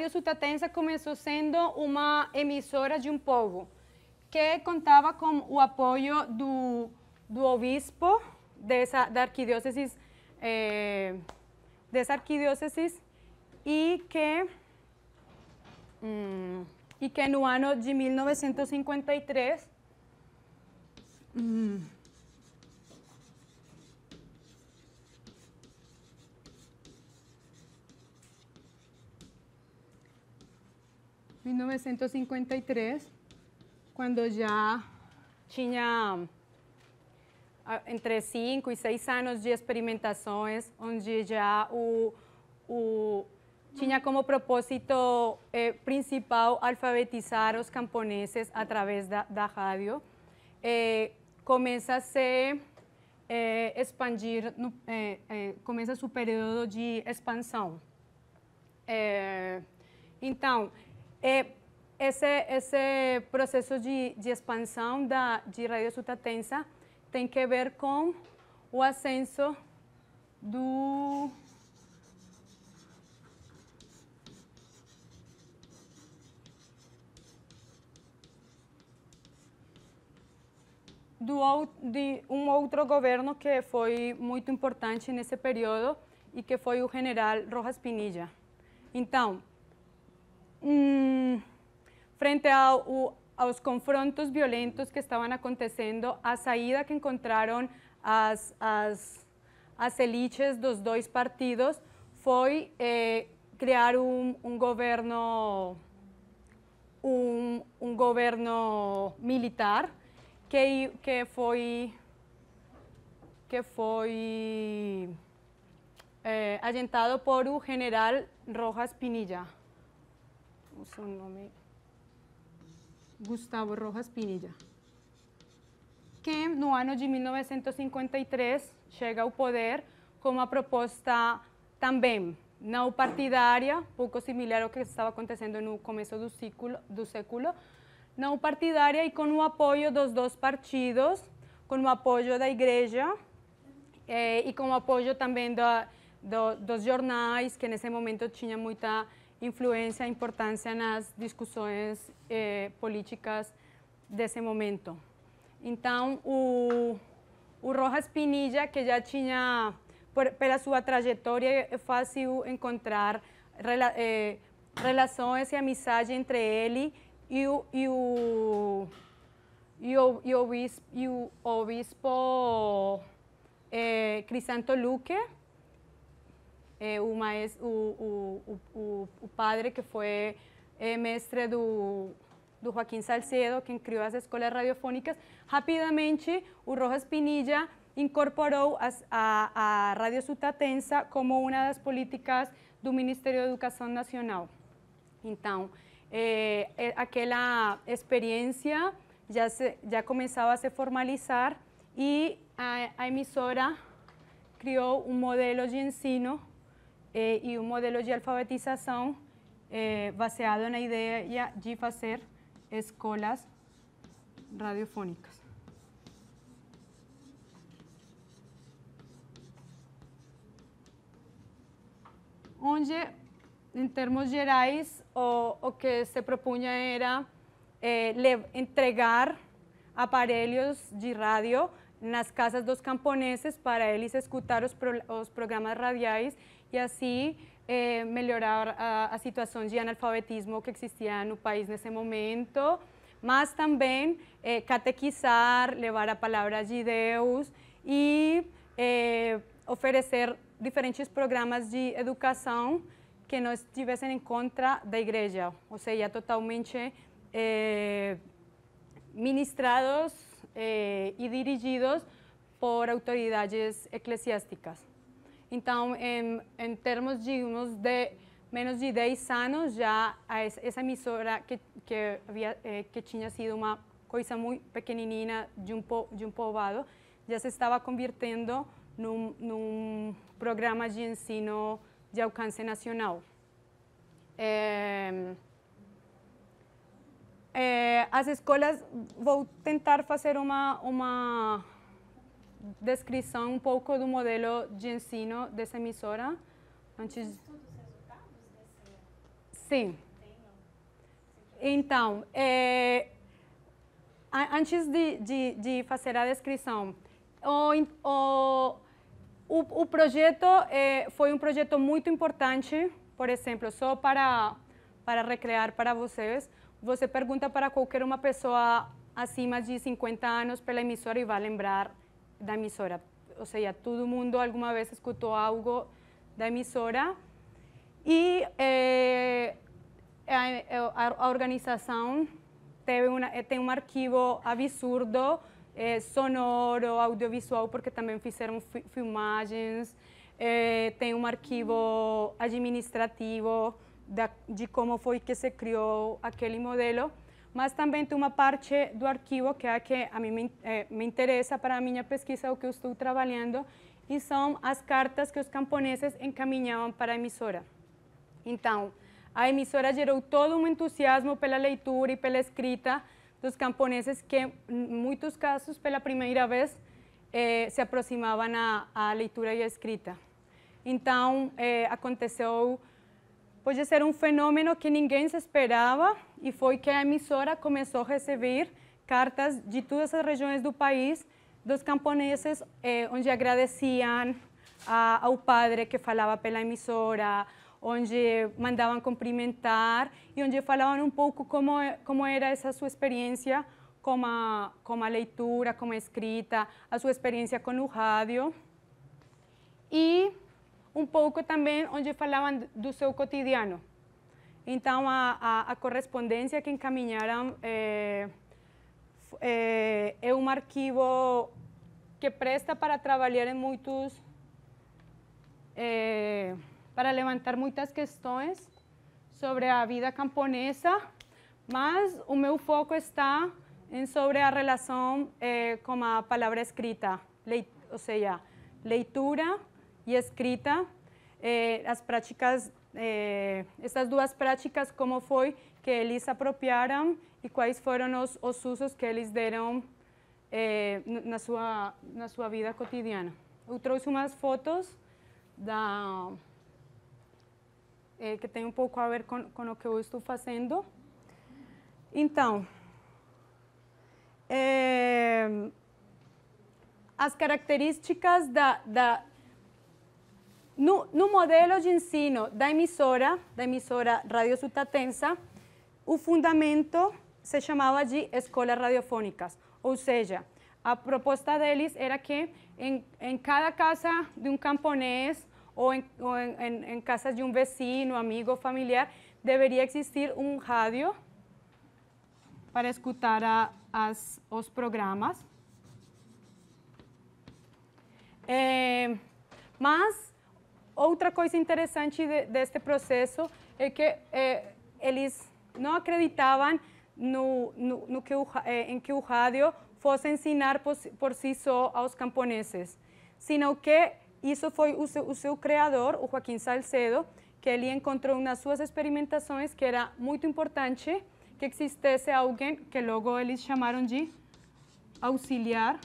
Rádio Sutatensa começou sendo uma emissora de um povo, que contava com o apoio do obispo dessa arquidiócese e que no ano de 1953 quando já tinha entre 5 e 6 anos de experimentações, onde já tinha como propósito principal alfabetizar os camponeses através da rádio, começa a se expandir, começa seu período de expansão. Então, esse processo de expansão de Rádio Sutatensa tem que ver com o ascenso do de um outro governo que foi muito importante nesse período e que foi o general Rojas Pinilla. Então, frente aos confrontos violentos que estavam acontecendo, a saída que encontraram as elites dos dois partidos foi criar um governo militar que foi agentado por o general Rojas Pinilla. O seu nome Gustavo Rojas Pinilla, que no ano de 1953 chega ao poder com uma proposta também não partidária, pouco similar ao que estava acontecendo no começo do século, não partidária e com o apoio dos dois partidos, com o apoio da igreja e com o apoio também dos jornais, que nesse momento tinha muita influência e importância nas discussões políticas desse momento. Então, o Rojas Pinilla, que já tinha, pela sua trajetória, é fácil encontrar relações e amizade entre ele e o obispo Crisanto Luque, o padre que foi mestre do Joaquim Salcedo, quem criou as escolas radiofônicas. Rapidamente, o Rojas Pinilla incorporou a Rádio Sutatensa como uma das políticas do Ministério da Educação Nacional. Então, aquela experiência já começava a se formalizar e a emissora criou um modelo de ensino e um modelo de alfabetização baseado na ideia de fazer escolas radiofônicas. Onde, em termos gerais, o que se propunha era entregar aparelhos de rádio nas casas dos camponeses para eles escutar os programas radiais e assim melhorar a situação de analfabetismo que existia no país nesse momento, mas também catequizar, levar a palavra de Deus e oferecer diferentes programas de educação que não estivessem em contra da igreja, ou seja, totalmente ministrados e dirigidos por autoridades eclesiásticas. Então, em termos de menos de 10 anos, já essa emissora que tinha sido uma coisa muito pequenininha de um povoado, já se estava convirtendo num programa de ensino de alcance nacional. As escolas, vou tentar fazer uma descrição um pouco do modelo de ensino dessa emissora. Sim. Então, antes de fazer a descrição, o projeto foi um projeto muito importante. Por exemplo, só para recrear para vocês, você pergunta para qualquer uma pessoa acima de 50 anos pela emissora e vai lembrar da emissora. Ou seja, todo mundo alguma vez escutou algo da emissora. E a organização tem um arquivo absurdo, sonoro, audiovisual, porque também fizeram filmagens, tem um arquivo administrativo de como foi que se criou aquele modelo, mas também tem uma parte do arquivo que é a que a mim me interessa para a minha pesquisa, o que eu estou trabalhando, e são as cartas que os camponeses encaminhavam para a emissora. Então, a emissora gerou todo um entusiasmo pela leitura e pela escrita dos camponeses que, em muitos casos, pela primeira vez, se aproximavam à leitura e à escrita. Então, aconteceu, pode ser um fenômeno que ninguém se esperava, e foi que a emissora começou a receber cartas de todas as regiões do país, dos camponeses, onde agradeciam ao padre que falava pela emissora, onde mandavam cumprimentar e onde falavam um pouco como era essa sua experiência com a leitura, com a escrita, a sua experiência com o rádio. E um pouco também onde falavam do seu cotidiano. Então, a correspondência que encaminharam é um arquivo que presta para trabalhar em muitos... para levantar muitas questões sobre a vida camponesa, mas o meu foco está sobre a relação com a palavra escrita, ou seja, leitura e escrita, as práticas, essas duas práticas, como foi que eles apropriaram e quais foram os usos que eles deram na sua vida cotidiana. Eu trouxe umas fotos que tem um pouco a ver com o que eu estou fazendo. Então, as características no modelo de ensino da emissora Radio Sutatensa, o fundamento se chamava de escolas radiofônicas, ou seja, a proposta deles era que em cada casa de um camponês ou em casa de um vecino, amigo, familiar, deveria existir um rádio para escutar os programas. Mas outra coisa interessante deste processo é que eles não acreditavam em que o rádio fosse ensinar por si só aos camponeses, sino que isso foi o seu criador, o Joaquim Salcedo, que ele encontrou nas suas experimentações que era muito importante que existisse alguém que logo eles chamaram de auxiliar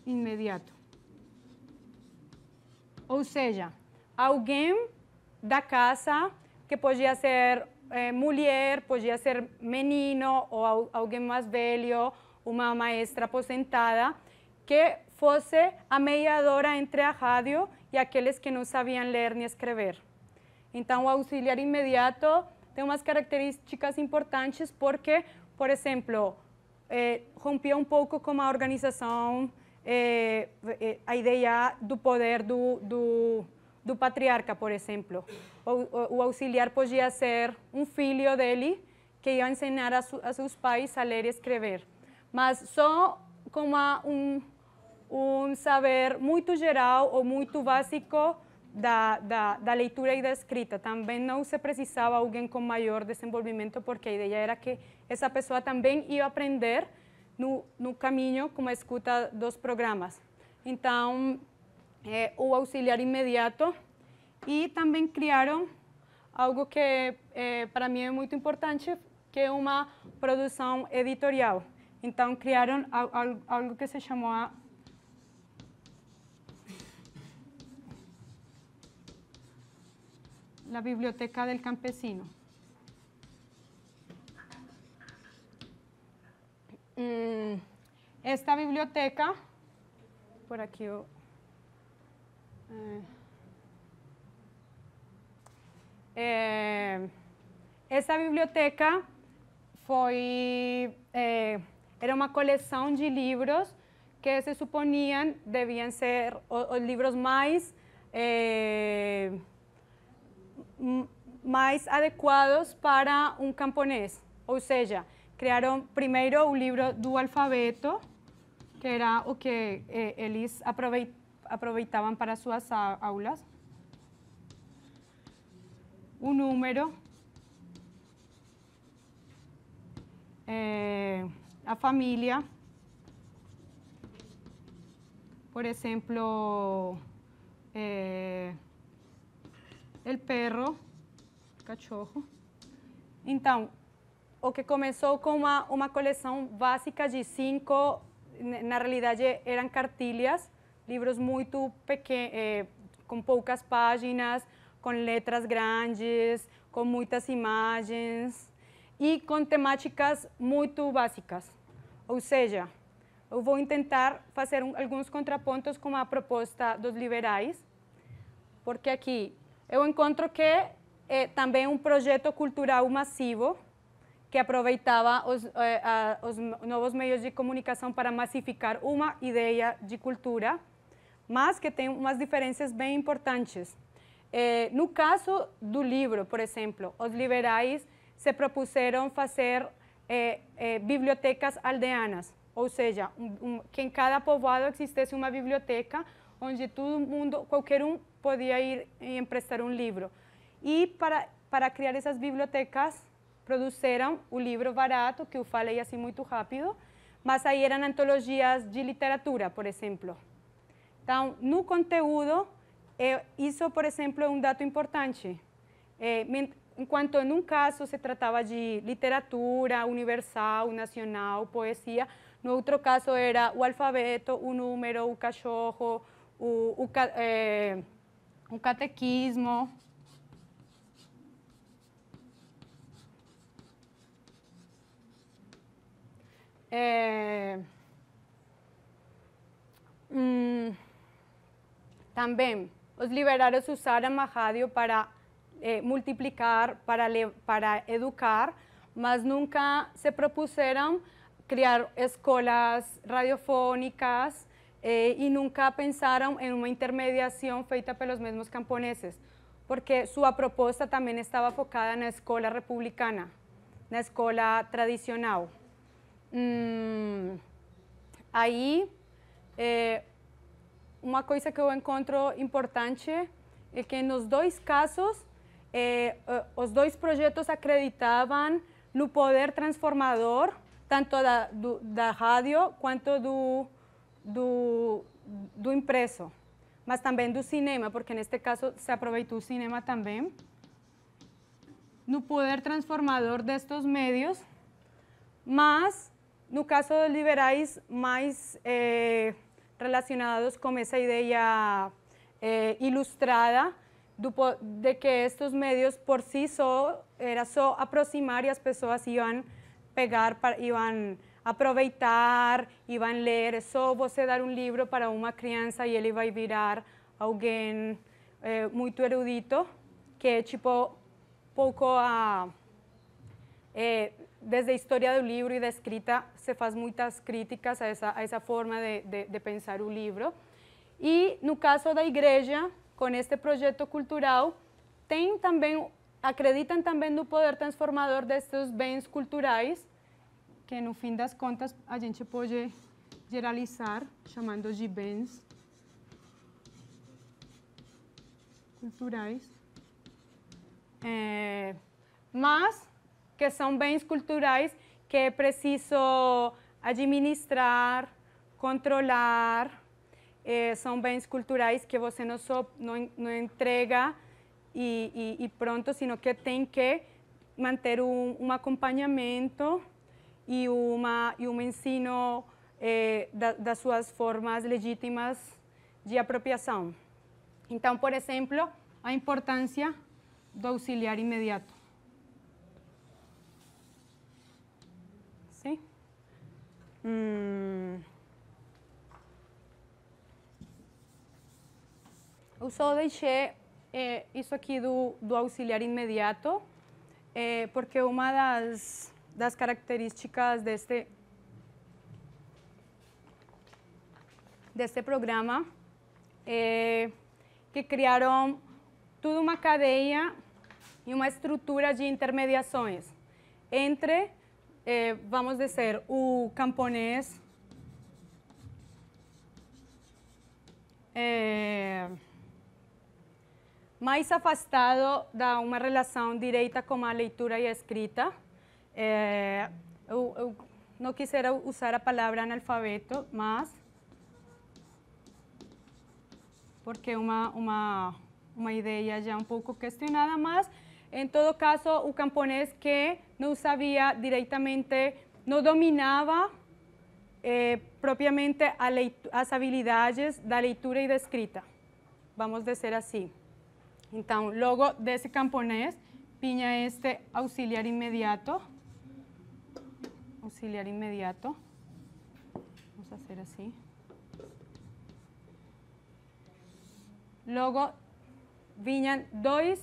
imediato. Ou seja, alguém da casa que podia ser mulher, podia ser menino ou alguém mais velho, uma maestra aposentada, que fosse a mediadora entre a rádio e aqueles que não sabiam ler nem escrever. Então, o auxiliar imediato tem umas características importantes porque, por exemplo, rompia um pouco com a organização, a ideia do poder do patriarca, por exemplo. O auxiliar podia ser um filho dele que ia ensinar a seus pais a ler e escrever, mas só com um saber muito geral ou muito básico da leitura e da escrita. Também não se precisava alguém com maior desenvolvimento, porque a ideia era que essa pessoa também ia aprender no caminho com a escuta dos programas. Então, o auxiliar imediato, e também criaram algo que para mim é muito importante, que é uma produção editorial. Então, criaram algo que se chamou la Biblioteca del Campesino. Esta biblioteca, por aquí, essa biblioteca era uma coleção de livros que se suponiam deviam ser os livros mais adequados para um camponês. Ou seja, criaram primeiro o livro do alfabeto, que era o que eles aproveitavam para suas aulas. O número, a família, por exemplo, el perro, cachorro. Então, o que começou com uma coleção básica de 5, na realidade eram cartilhas, livros muito pequenos, com poucas páginas, com letras grandes, com muitas imagens e com temáticas muito básicas. Ou seja, eu vou tentar fazer alguns contrapontos com a proposta dos liberais, porque aqui eu encontro que também um projeto cultural massivo que aproveitava os novos meios de comunicação para massificar uma ideia de cultura, mas que tem umas diferenças bem importantes. No caso do livro, por exemplo, os liberais se propuseram fazer bibliotecas aldeanas, ou seja, que em cada povoado existisse uma biblioteca onde todo mundo, qualquer um, podia ir e emprestar um livro. E para criar essas bibliotecas, produziram o livro barato, que eu falei assim muito rápido, mas aí eram antologias de literatura, por exemplo. Então, no conteúdo, isso, por exemplo, é um dado importante. Enquanto em um caso se tratava de literatura universal, nacional, poesia, no outro caso era o alfabeto, o número, o cachorro, o catequismo. Também, os liberários usaram a rádio para multiplicar, para educar, mas nunca se propuseram criar escolas radiofônicas e nunca pensaram em uma intermediação feita pelos mesmos camponeses, porque sua proposta também estava focada na escola republicana, na escola tradicional. Aí, uma coisa que eu encontro importante é que nos dois casos, os dois projetos acreditavam no poder transformador, tanto da rádio quanto do impresso, mas também do cinema, porque neste caso se aproveitou o cinema também, no poder transformador destes médios, mas no caso dos liberais mais relacionados com essa ideia ilustrada de que estes médios por si só era só aproximar e as pessoas iam pegar, iam aproveitar, iam ler. É só você dar um livro para uma criança e ele vai virar alguém muito erudito, que é tipo pouco desde a história do livro e da escrita se faz muitas críticas a essa forma de pensar o livro. E no caso da igreja, com este projeto cultural, acreditam também no poder transformador destes bens culturais, que no fim das contas a gente pode generalizar, chamando de bens culturais, mas que são bens culturais que é preciso administrar, controlar. São bens culturais que você não entrega e pronto, sino que tem que manter um acompanhamento e um ensino das suas formas legítimas de apropriação. Então, por exemplo, a importância do auxiliar imediato. Sim? Eu só deixei isso aqui do auxiliar imediato, porque uma das características deste programa é que criaram toda uma cadeia e uma estrutura de intermediações entre, vamos dizer, o camponês mais afastado da uma relação direta com a leitura e a escrita. Eu não quisera usar a palavra analfabeto, mas porque é uma ideia já um pouco questionada, mas, em todo caso, o camponês que não sabia diretamente, não dominava propriamente as habilidades da leitura e da escrita, vamos dizer assim. Então, logo desse camponês, vinha este auxiliar imediato. Auxiliar imediato. Vamos fazer assim. Logo, vinham dois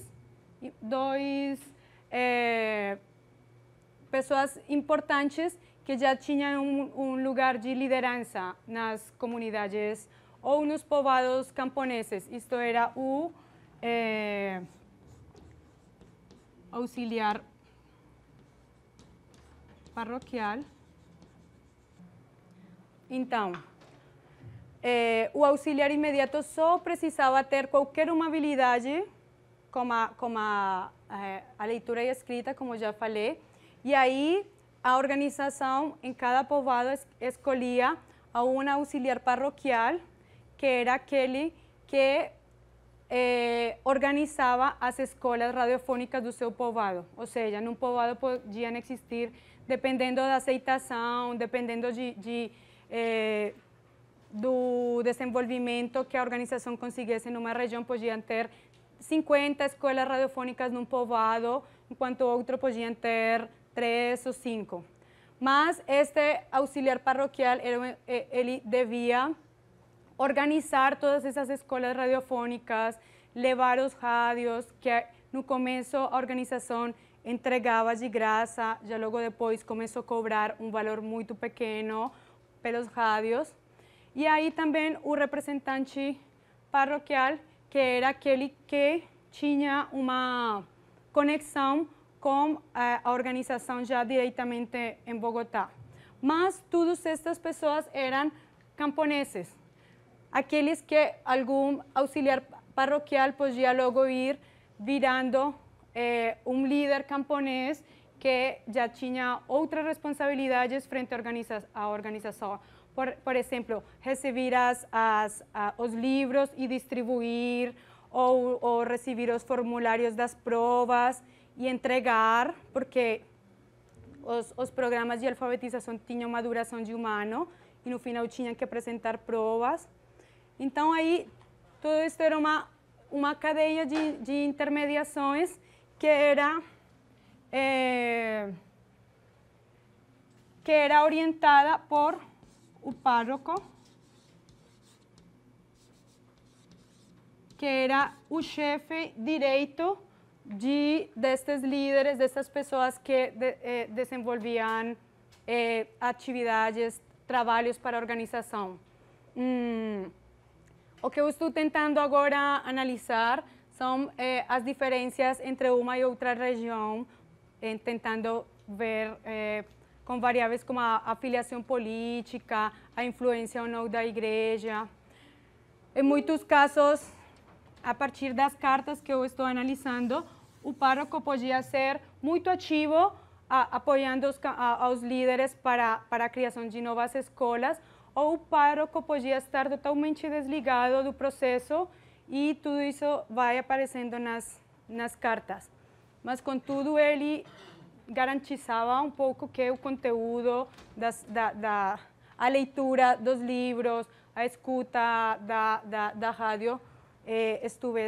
pessoas importantes que já tinham um lugar de liderança nas comunidades ou nos povoados camponeses. Isto era o auxiliar parroquial. Então, o auxiliar imediato só precisava ter qualquer uma habilidade, como a leitura e a escrita, como já falei, e aí a organização em cada povoado escolhia um auxiliar parroquial, que era aquele que organizava as escolas radiofônicas do seu povoado. Ou seja, num povoado podiam existir, dependendo da aceitação, dependendo do desenvolvimento que a organização conseguisse numa região, podiam ter 50 escolas radiofônicas num povoado, enquanto outro podiam ter 3 ou 5. Mas este auxiliar parroquial, ele devia organizar todas essas escolas radiofônicas, levar os rádios, que no começo a organização entregava de graça, já logo depois começou a cobrar um valor muito pequeno pelos rádios. E aí também o representante parroquial, que era aquele que tinha uma conexão com a organização já diretamente em Bogotá. Mas todas estas pessoas eram camponeses, aqueles que algum auxiliar parroquial podia logo ir virando um líder camponês que já tinha outras responsabilidades frente à organização. Por exemplo, receber os livros e distribuir, ou receber os formulários das provas e entregar, porque os programas de alfabetização tinham uma duração de 1 ano e no final tinham que apresentar provas. Então, aí, tudo isso era uma cadeia de intermediações que era orientada por o párroco, que era o chefe direito destes líderes, dessas pessoas que desenvolviam atividades, trabalhos para a organização. O que eu estou tentando agora analisar são as diferenças entre uma e outra região, tentando ver com variáveis como a filiação política, a influência ou não da igreja. Em muitos casos, a partir das cartas que eu estou analisando, o párroco podia ser muito ativo, apoiando aos líderes para a criação de novas escolas, ou o párroco podia estar totalmente desligado do processo e tudo isso vai aparecendo nas cartas. Mas, contudo, ele garantizava um pouco que o conteúdo, a leitura dos livros, a escuta da rádio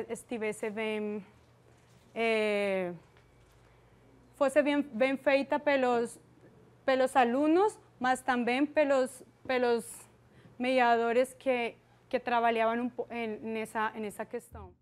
estivesse fosse bem feita pelos alunos, mas também pelos mediadores que trabalhavam nessa questão.